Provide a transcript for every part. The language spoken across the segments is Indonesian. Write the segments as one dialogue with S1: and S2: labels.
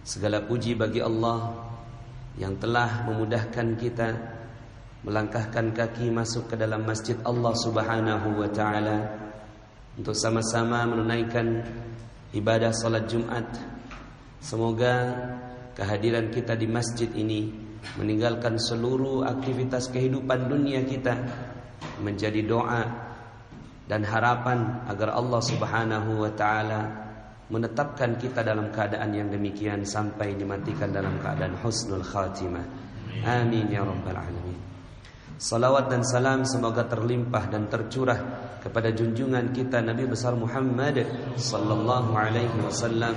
S1: Segala puji bagi Allah yang telah memudahkan kita melangkahkan kaki masuk ke dalam masjid Allah Subhanahu wa ta'ala untuk sama-sama menunaikan ibadah salat Jumat. Semoga kehadiran kita di masjid ini meninggalkan seluruh aktivitas kehidupan dunia kita menjadi doa dan harapan agar Allah Subhanahu wa ta'ala menetapkan kita dalam keadaan yang demikian sampai dimatikan dalam keadaan husnul khatimah. Amin ya rabbal alamin. Salawat dan salam semoga terlimpah dan tercurah kepada junjungan kita Nabi besar Muhammad sallallahu alaihi wasallam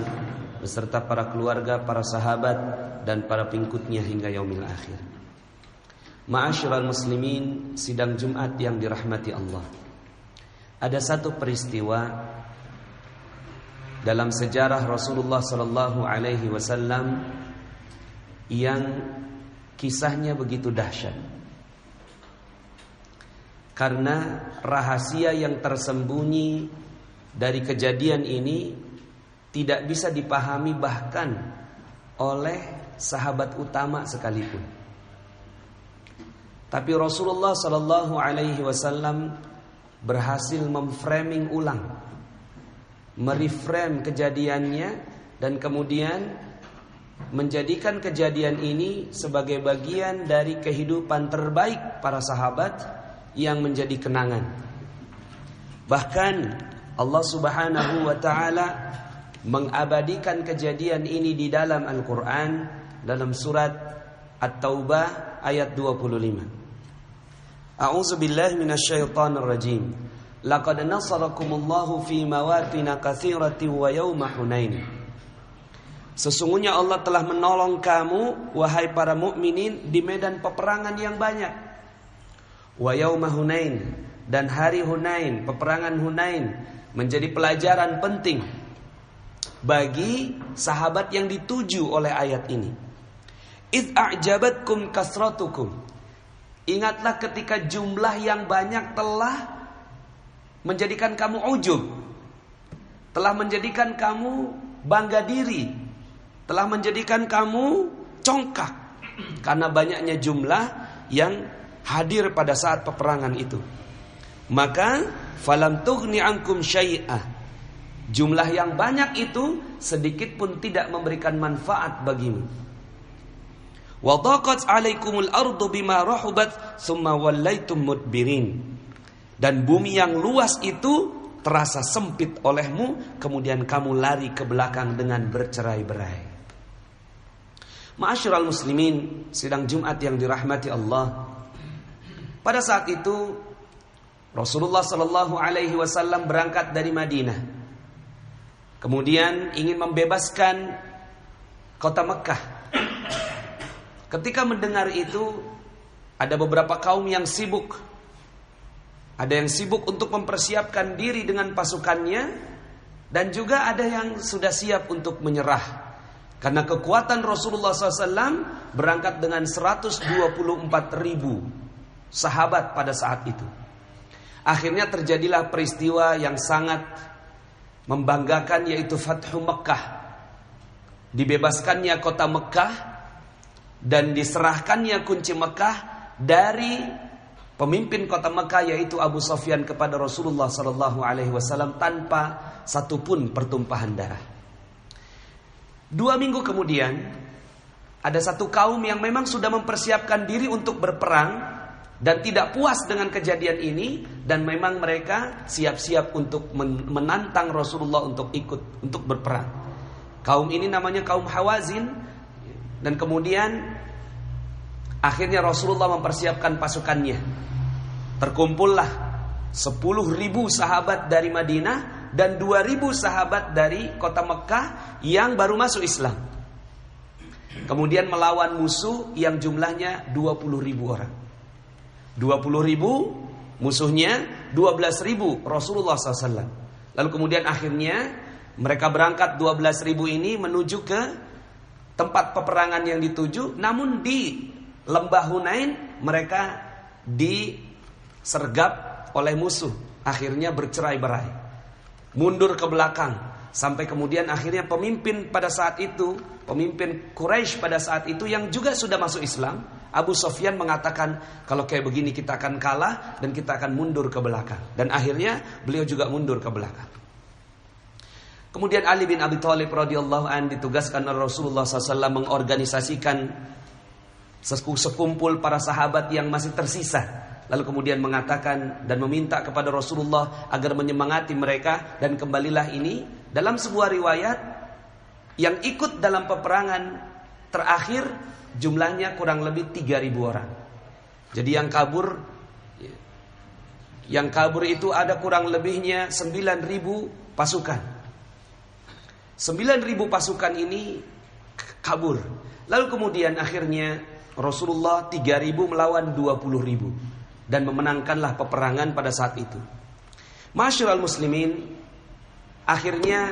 S1: beserta para keluarga, para sahabat dan para pengikutnya hingga yaumil akhir. Ma'asyiral muslimin, sidang Jumat yang dirahmati Allah. Ada satu peristiwa dalam sejarah Rasulullah sallallahu alaihi wasallam yang kisahnya begitu dahsyat. Karena rahasia yang tersembunyi dari kejadian ini tidak bisa dipahami bahkan oleh sahabat utama sekalipun. Tapi Rasulullah sallallahu alaihi wasallam berhasil memframing ulang, mereframe kejadiannya dan kemudian menjadikan kejadian ini sebagai bagian dari kehidupan terbaik para sahabat yang menjadi kenangan. Bahkan Allah Subhanahu wa ta'ala mengabadikan kejadian ini di dalam Al-Quran dalam surat At-Taubah ayat 25. A'udzu billahi minasyaitonir rajim. Laqad nasarakumullahu fi mawatin katsiratin wa yauma Hunain. Sesungguhnya Allah telah menolong kamu wahai para mukminin di medan peperangan yang banyak. Wa yauma Hunain, dan hari Hunain, peperangan Hunain menjadi pelajaran penting bagi sahabat yang dituju oleh ayat ini. Id a'jabatkum kasratukum. Ingatlah ketika jumlah yang banyak telah menjadikan kamu ujub, telah menjadikan kamu bangga diri, telah menjadikan kamu congkak karena banyaknya jumlah yang hadir pada saat peperangan itu. Maka falam tughni ankum syai'ah, jumlah yang banyak itu sedikit pun tidak memberikan manfaat bagimu. Wa daqat 'alaikumul ardu bima rahubat tsumma wallaitum mudbirin. Dan bumi yang luas itu terasa sempit olehmu, kemudian kamu lari ke belakang dengan bercerai-berai. Ma'asyiral muslimin, sidang Jumat yang dirahmati Allah. Pada saat itu Rasulullah sallallahu alaihi wasallam berangkat dari Madinah. Kemudian ingin membebaskan kota Mekah. Ketika mendengar itu, ada beberapa kaum yang sibuk. Ada yang sibuk untuk mempersiapkan diri dengan pasukannya, dan juga ada yang sudah siap untuk menyerah. Karena kekuatan Rasulullah SAW berangkat dengan 124.000 sahabat pada saat itu. Akhirnya terjadilah peristiwa yang sangat membanggakan, yaitu Fathu Mekah. Dibebaskannya kota Mekah dan diserahkannya kunci Mekah dari pemimpin kota Mekah, yaitu Abu Sufyan, kepada Rasulullah SAW tanpa satupun pertumpahan darah. 2 minggu kemudian ada satu kaum yang memang sudah mempersiapkan diri untuk berperang dan tidak puas dengan kejadian ini, dan memang mereka siap-siap untuk menantang Rasulullah untuk ikut untuk berperang. Kaum ini namanya kaum Hawazin. Dan kemudian akhirnya Rasulullah mempersiapkan pasukannya. Terkumpullah 10.000 sahabat dari Madinah dan 2.000 sahabat dari kota Mekah yang baru masuk Islam. Kemudian melawan musuh yang jumlahnya 20.000 orang. 20.000 musuhnya, 12.000 Rasulullah SAW. Lalu kemudian akhirnya mereka berangkat 12.000 ini menuju ke tempat peperangan yang dituju. Namun di lembah Hunain mereka disergap oleh musuh. Akhirnya bercerai-berai, mundur ke belakang. Sampai kemudian akhirnya pemimpin pada saat itu, pemimpin Quraisy pada saat itu yang juga sudah masuk Islam, Abu Sufyan mengatakan, kalau kayak begini kita akan kalah dan kita akan mundur ke belakang. Dan akhirnya beliau juga mundur ke belakang. Kemudian Ali bin Abi Thalib radhiyallahu anhu ditugaskan oleh Rasulullah SAW mengorganisasikan sekumpul para sahabat yang masih tersisa. Lalu kemudian mengatakan dan meminta kepada Rasulullah agar menyemangati mereka. Dan kembalilah ini dalam sebuah riwayat yang ikut dalam peperangan terakhir jumlahnya kurang lebih 3.000 orang. Jadi yang kabur itu ada kurang lebihnya 9.000 pasukan. 9.000 pasukan ini kabur. Lalu kemudian akhirnya Rasulullah 3.000 melawan 20.000 dan memenangkanlah peperangan pada saat itu. Ma'asyiral muslimin, akhirnya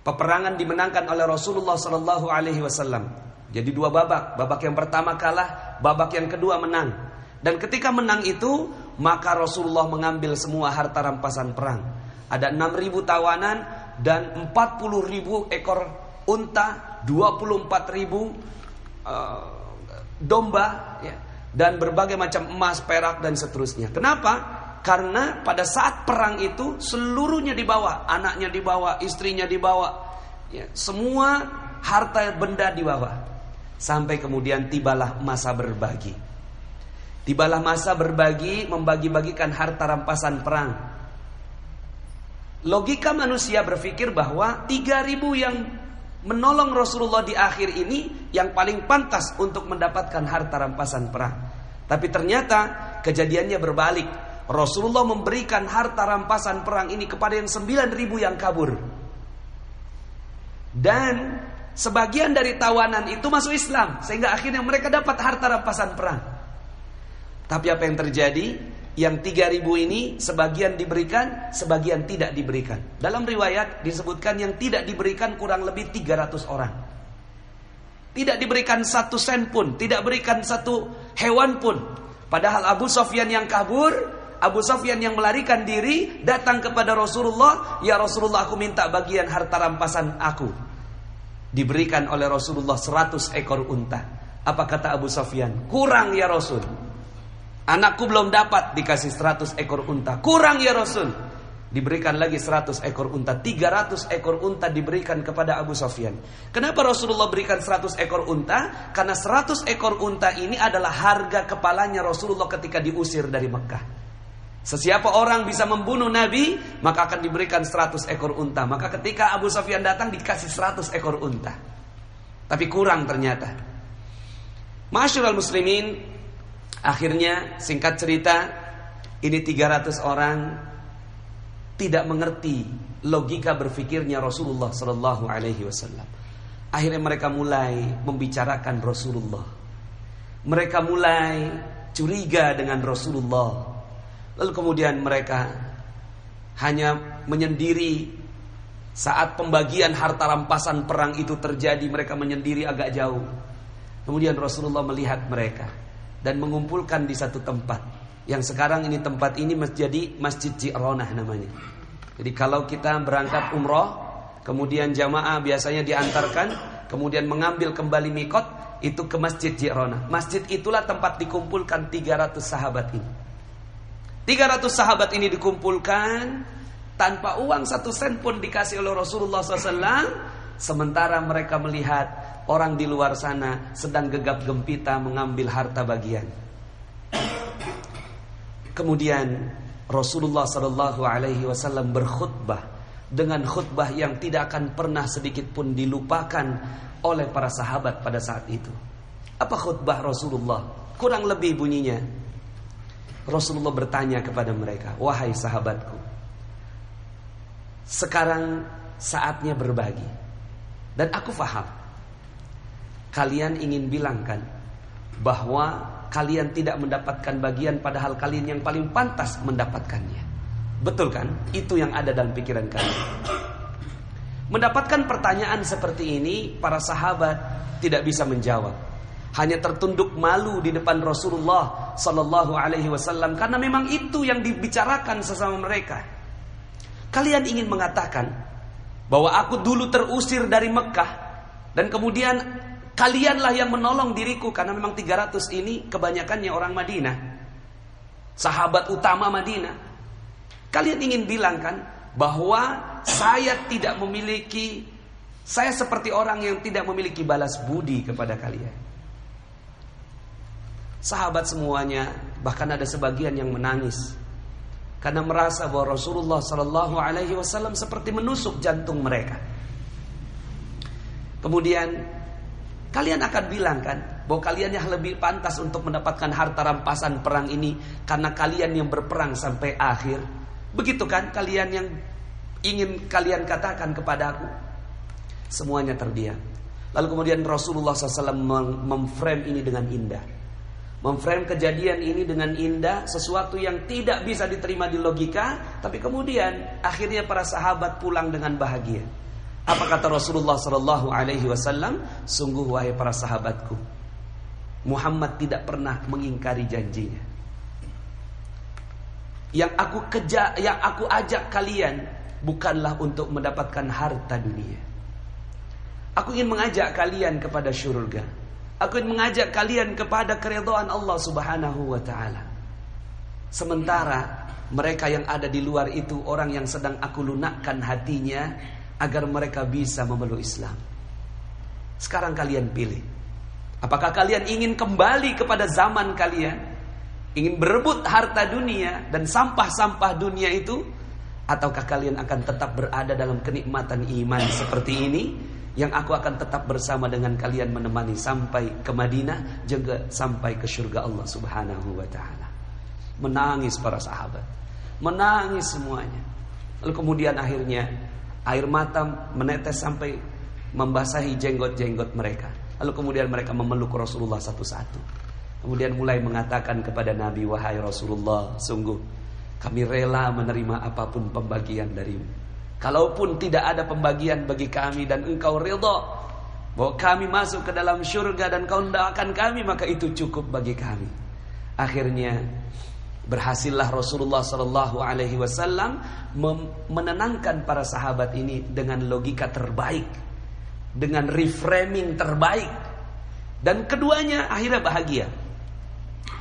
S1: peperangan dimenangkan oleh Rasulullah sallallahu alaihi wasallam. Jadi 2 babak. Babak yang pertama kalah, babak yang kedua menang. Dan ketika menang itu, maka Rasulullah mengambil semua harta rampasan perang. Ada 6.000 tawanan dan 40.000 ekor unta, 24.000 domba, ya, dan berbagai macam emas, perak dan seterusnya. Kenapa? Karena pada saat perang itu seluruhnya dibawa, anaknya dibawa, istrinya dibawa, ya, semua harta benda dibawa. Sampai kemudian tibalah masa berbagi. Tibalah masa berbagi, membagi-bagikan harta rampasan perang. Logika manusia berpikir bahwa 3.000 yang menolong Rasulullah di akhir ini yang paling pantas untuk mendapatkan harta rampasan perang. Tapi ternyata kejadiannya berbalik. Rasulullah memberikan harta rampasan perang ini kepada yang 9.000 yang kabur. Dan sebagian dari tawanan itu masuk Islam, sehingga akhirnya mereka dapat harta rampasan perang. Tapi apa yang terjadi? Yang 3.000 ini sebagian diberikan, sebagian tidak diberikan. Dalam riwayat disebutkan yang tidak diberikan kurang lebih 300 orang. Tidak diberikan 1 sen pun, tidak berikan 1 hewan pun. Padahal Abu Sufyan yang kabur, Abu Sufyan yang melarikan diri, datang kepada Rasulullah, "Ya Rasulullah, aku minta bagian harta rampasan aku." Diberikan oleh Rasulullah 100 ekor unta. Apa kata Abu Sufyan? "Kurang ya Rasul. Anakku belum dapat dikasih 100 ekor unta. Kurang ya Rasul." Diberikan lagi 100 ekor unta. 300 ekor unta diberikan kepada Abu Sufyan. Kenapa Rasulullah berikan 100 ekor unta? Karena 100 ekor unta ini adalah harga kepalanya Rasulullah ketika diusir dari Mekah. Sesiapa orang bisa membunuh Nabi, maka akan diberikan 100 ekor unta. Maka ketika Abu Sufyan datang dikasih 100 ekor unta. Tapi kurang ternyata. Ma'asyiral muslimin, akhirnya singkat cerita, ini 300 orang tidak mengerti logika berfikirnya Rasulullah sallallahu alaihi wasallam. Akhirnya mereka mulai membicarakan Rasulullah. Mereka mulai curiga dengan Rasulullah. Lalu kemudian mereka hanya menyendiri. Saat pembagian harta rampasan perang itu terjadi, mereka menyendiri agak jauh. Kemudian Rasulullah melihat mereka dan mengumpulkan di satu tempat. Yang sekarang ini tempat ini menjadi Masjid Ji'ronah namanya. Jadi kalau kita berangkat umroh, kemudian jamaah biasanya diantarkan, kemudian mengambil kembali mikot, itu ke Masjid Ji'ronah. Masjid itulah tempat dikumpulkan 300 sahabat ini. 300 sahabat ini dikumpulkan tanpa uang 1 sen pun dikasih oleh Rasulullah SAW. Sementara mereka melihat orang di luar sana sedang gegap gempita mengambil harta bagian. Kemudian Rasulullah SAW berkhutbah dengan khutbah yang tidak akan pernah sedikit pun dilupakan oleh para sahabat pada saat itu. Apa khutbah Rasulullah? Kurang lebih bunyinya, Rasulullah bertanya kepada mereka, "Wahai sahabatku, sekarang saatnya berbagi. Dan aku faham kalian ingin bilangkan bahwa kalian tidak mendapatkan bagian padahal kalian yang paling pantas mendapatkannya. Betul kan? Itu yang ada dalam pikiran kalian." Mendapatkan pertanyaan seperti ini, para sahabat tidak bisa menjawab. Hanya tertunduk malu di depan Rasulullah sallallahu alaihi wasallam karena memang itu yang dibicarakan sesama mereka. Kalian ingin mengatakan bahwa aku dulu terusir dari Mekah dan kemudian kalianlah yang menolong diriku, karena memang 300 ini kebanyakannya orang Madinah, sahabat utama Madinah. Kalian ingin bilang kan bahwa saya seperti orang yang tidak memiliki balas budi kepada kalian. Sahabat semuanya, bahkan ada sebagian yang menangis karena merasa bahwa Rasulullah Sallallahu Alaihi Wasallam seperti menusuk jantung mereka. Kemudian kalian akan bilang kan bahwa kalian yang lebih pantas untuk mendapatkan harta rampasan perang ini karena kalian yang berperang sampai akhir. Begitu kan kalian yang ingin kalian katakan kepada aku? Semuanya terdiam. Lalu kemudian Rasulullah SAW memframe ini dengan indah. Memframe kejadian ini dengan indah, sesuatu yang tidak bisa diterima di logika, tapi kemudian akhirnya para sahabat pulang dengan bahagia. Apa kata Rasulullah Sallallahu Alaihi Wasallam? Sungguh wahai para sahabatku, Muhammad tidak pernah mengingkari janjinya. Yang aku ajak kalian bukanlah untuk mendapatkan harta dunia. Aku ingin mengajak kalian kepada syurga. Aku ingin mengajak kalian kepada keridhaan Allah Subhanahu wa taala. Sementara mereka yang ada di luar itu orang yang sedang aku lunakkan hatinya agar mereka bisa memeluk Islam. Sekarang kalian pilih. Apakah kalian ingin kembali kepada zaman kalian, ingin berebut harta dunia dan sampah-sampah dunia itu, ataukah kalian akan tetap berada dalam kenikmatan iman seperti ini, yang aku akan tetap bersama dengan kalian menemani sampai ke Madinah, juga sampai ke surga Allah Subhanahu wa taala. Menangis para sahabat, menangis semuanya. Lalu kemudian akhirnya air mata menetes sampai membasahi jenggot-jenggot mereka. Lalu kemudian mereka memeluk Rasulullah satu-satu. Kemudian mulai mengatakan kepada Nabi, wahai Rasulullah, sungguh kami rela menerima apapun pembagian darimu. Kalaupun tidak ada pembagian bagi kami dan engkau ridha bahwa kami masuk ke dalam syurga dan kau doakan kami, maka itu cukup bagi kami. Akhirnya berhasillah Rasulullah Sallallahu Alaihi Wasallam menenangkan para sahabat ini dengan logika terbaik, dengan reframing terbaik, dan keduanya akhirnya bahagia.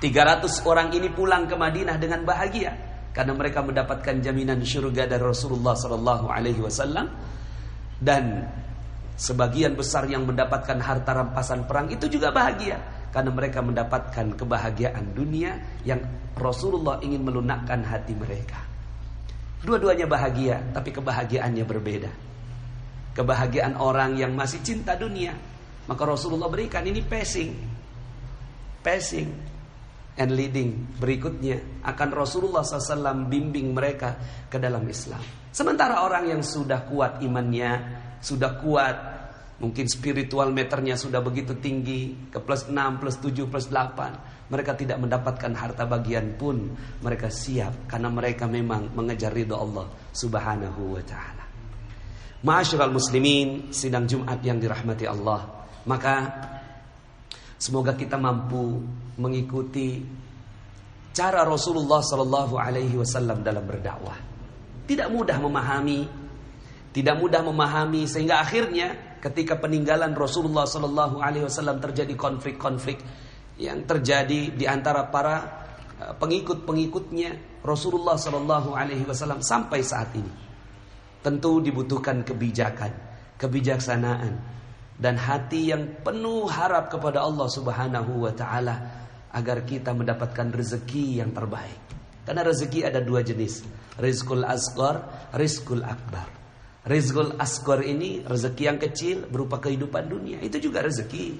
S1: 300 orang ini pulang ke Madinah dengan bahagia karena mereka mendapatkan jaminan syurga dari Rasulullah Sallallahu Alaihi Wasallam. Dan sebagian besar yang mendapatkan harta rampasan perang itu juga bahagia karena mereka mendapatkan kebahagiaan dunia yang Rasulullah ingin melunakkan hati mereka. Dua-duanya bahagia, tapi kebahagiaannya berbeda. Kebahagiaan orang yang masih cinta dunia, maka Rasulullah berikan ini passing and leading. Berikutnya akan Rasulullah SAW bimbing mereka ke dalam Islam. Sementara orang yang sudah kuat imannya, sudah kuat, mungkin spiritual meternya sudah begitu tinggi, ke plus 6, plus 7, plus 8, mereka tidak mendapatkan harta bagian pun mereka siap, karena mereka memang mengejar ridha Allah Subhanahu wa ta'ala. Ma'asyiral muslimin, sidang Jumat yang dirahmati Allah, maka semoga kita mampu mengikuti cara Rasulullah Sallallahu Alaihi Wasallam dalam berdakwah. Tidak mudah memahami sehingga akhirnya ketika peninggalan Rasulullah Sallallahu Alaihi Wasallam terjadi konflik-konflik yang terjadi di antara para pengikut-pengikutnya Rasulullah Sallallahu Alaihi Wasallam sampai saat ini. Tentu dibutuhkan kebijaksanaan dan hati yang penuh harap kepada Allah Subhanahu wa ta'ala agar kita mendapatkan rezeki yang terbaik. Karena rezeki ada dua jenis, rizqul asghar, rizqul akbar. Rizqul asghar ini rezeki yang kecil berupa kehidupan dunia, itu juga rezeki.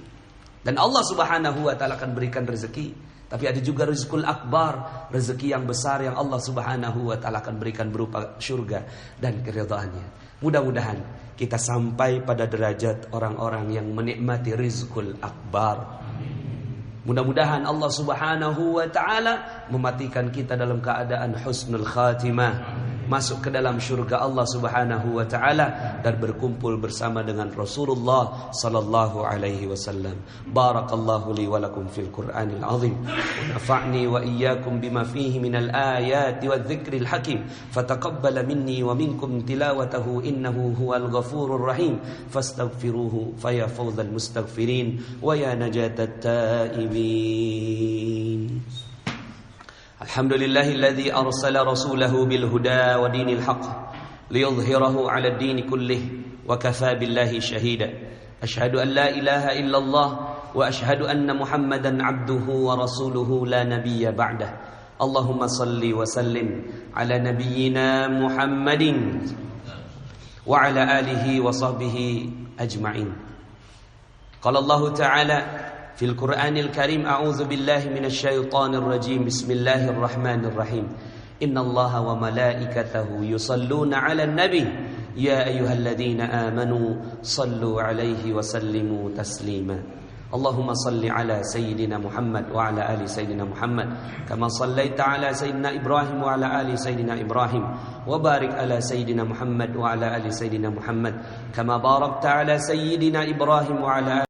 S1: Dan Allah Subhanahu wa ta'ala akan berikan rezeki. Tapi ada juga rizqul akbar, rezeki yang besar yang Allah Subhanahu wa ta'ala akan berikan berupa syurga dan keridhaannya. Mudah-mudahan kita sampai pada derajat orang-orang yang menikmati rizqul akbar. Mudah-mudahan Allah Subhanahu wa ta'ala mematikan kita dalam keadaan husnul khatimah, masuk ke dalam syurga Allah Subhanahu wa taala dan berkumpul bersama dengan Rasulullah sallallahu alaihi wasallam. Barakallahu li wa lakum fil Qur'anil azim. Wa nafa'ni wa iyyakum bima fihi minal ayati wadh-dhikril hakim. Fataqabbal minni wa minkum tilawatahu innahu huwal ghafurur rahim. Fastaghfiruhu faya fawzal mustaghfirin wa ya najatat taibin. Alhamdulillahilladzi arsala rasulahu bil huda wa dinil haqq liyudhhirahu 'ala ad-din kullih wa kafaa billahi shahida. Asyhadu an la ilaha illallah wa asyhadu anna Muhammadan 'abduhu wa rasuluhu la nabiyya ba'dah. Allahumma salli wa sallim 'ala nabiyyina Muhammadin wa 'ala alihi wa sahbihi ajma'in. Qala Allah ta'ala في القرآن الكريم أعوذ بالله من الشيطان الرجيم بسم الله الرحمن الرحيم إن الله وملائكته يصلون على النبي يا أيها الذين آمنوا صلوا عليه وسلموا تسليما اللهم صل على سيدنا محمد وعلى آل سيدنا محمد كما صليت على سيدنا إبراهيم وعلى آل سيدنا إبراهيم وبارك على سيدنا محمد وعلى آل سيدنا محمد كما باركت على سيدنا إبراهيم وعلى